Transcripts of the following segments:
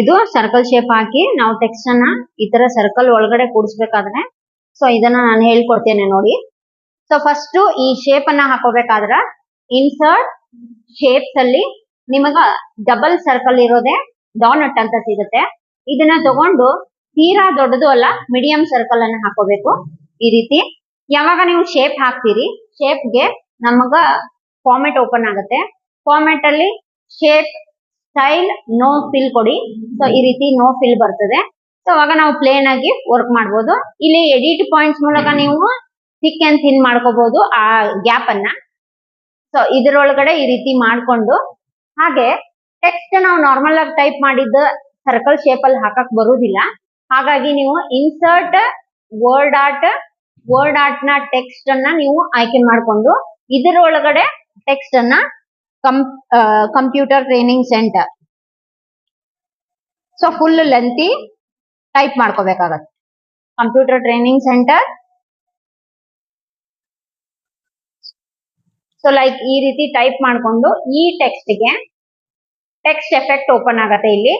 ಇದು circle shape ಹಾಕಿ ನಾವು text ಅನ್ನ ಈ ತರ ಸರ್ಕಲ್ ಒಳಗಡೆ ಕೂಡಿಸ್ಬೇಕಾದ್ರೆ ಸೊ ಇದನ್ನ ನಾನು ಹೇಳ್ಕೊಡ್ತೇನೆ ನೋಡಿ. ಸೊ ಫಸ್ಟ್ ಈ ಶೇಪ್ ಅನ್ನ ಹಾಕೋಬೇಕಾದ್ರ ಇನ್ಸರ್ಟ್ ಶೇಪ್ಸ್ ಅಲ್ಲಿ ನಿಮಗ ಡಬಲ್ ಸರ್ಕಲ್ ಇರೋದೇ ಡಾನಟ್ ಅಂತ ಸಿಗುತ್ತೆ. ಇದನ್ನ ತಗೊಂಡು ತೀರಾ ದೊಡ್ಡದು ಅಲ್ಲ ಮೀಡಿಯಂ ಸರ್ಕಲ್ ಅನ್ನ ಹಾಕೋಬೇಕು. ಈ ರೀತಿ ಯಾವಾಗ ನೀವು ಶೇಪ್ ಹಾಕ್ತೀರಿ ಶೇಪ್ಗೆ ನಮಗ ಫಾರ್ಮೆಟ್ ಓಪನ್ ಆಗುತ್ತೆ. ಫಾರ್ಮೆಟ್ ಅಲ್ಲಿ ಶೇಪ್ ಸ್ಟೈಲ್ ನೋ ಫಿಲ್ ಕೊಡಿ. ಸೊ ಈ ರೀತಿ ನೋ ಫಿಲ್ ಬರ್ತದೆ. ಸೊ ಅವಾಗ ನಾವು ಪ್ಲೇನ್ ಆಗಿ ವರ್ಕ್ ಮಾಡಬಹುದು. ಇಲ್ಲಿ ಎಡಿಟ್ ಪಾಯಿಂಟ್ಸ್ ಮೂಲಕ ನೀವು ಥಿಕ್ ಅಂಡ್ ಥಿನ್ ಮಾಡ್ಕೋಬಹುದು ಆ ಗ್ಯಾಪ್ ಅನ್ನ. ಸೊ ಇದರೊಳಗಡೆ ಈ ರೀತಿ ಮಾಡ್ಕೊಂಡು ಹಾಗೆ ಟೆಕ್ಸ್ಟ್ ನಾವು ನಾರ್ಮಲ್ ಆಗಿ ಟೈಪ್ ಮಾಡಿದ್ದ ಸರ್ಕಲ್ ಶೇಪ್ ಅಲ್ಲಿ ಹಾಕಕ್ ಬರುವುದಿಲ್ಲ. ಹಾಗಾಗಿ ನೀವು ಇನ್ಸರ್ಟ್ ವರ್ಡ್ ಆರ್ಟ್ ನ ಟೆಕ್ಸ್ಟ್ ಅನ್ನ ನೀವು ಆಯ್ಕೆ ಮಾಡ್ಕೊಂಡು ಇದರೊಳಗಡೆ ಟೆಕ್ಸ್ಟ್ ಅನ್ನ computer training centre so full lengthy type ಮಾಡ್ಕೋಬೇಕಾಗತ್ತೆ. Computer training centre so like ಈ ರೀತಿ ಟೈಪ್ ಮಾಡ್ಕೊಂಡು ಈ ಟೆಕ್ಸ್ಟ್ಗೆ ಟೆಕ್ಸ್ಟ್ ಎಫೆಕ್ಟ್ ಓಪನ್ ಆಗತ್ತೆ. ಇಲ್ಲಿ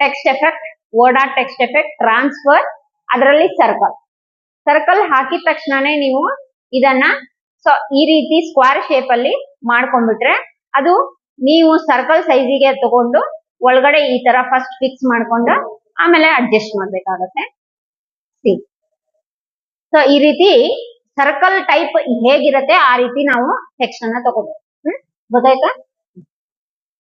text effect word art text effect transfer ಅದರಲ್ಲಿ ಸರ್ಕಲ್ ಹಾಕಿದ ತಕ್ಷಣನೇ ನೀವು ಇದನ್ನ ಸೊ ಈ ರೀತಿ ಸ್ಕ್ವೇರ್ ಶೇಪ್ ಅಲ್ಲಿ ಮಾಡ್ಕೊಂಡ್ಬಿಟ್ರೆ ಅದು ನೀವು ಸರ್ಕಲ್ ಸೈಜಿಗೆ ತಗೊಂಡು ಒಳಗಡೆ ಈ ತರ ಫಸ್ಟ್ ಫಿಕ್ಸ್ ಮಾಡ್ಕೊಂಡು ಆಮೇಲೆ ಅಡ್ಜಸ್ಟ್ ಮಾಡ್ಬೇಕಾಗತ್ತೆ. ಸೊ ಈ ರೀತಿ ಸರ್ಕಲ್ ಟೈಪ್ ಹೇಗಿರತ್ತೆ ಆ ರೀತಿ ನಾವು ಟೆಕ್ಸ್ಟ್ ಅನ್ನ ತಗೋಬೇಕು. ಗೊತ್ತಾಯ್ತಾ?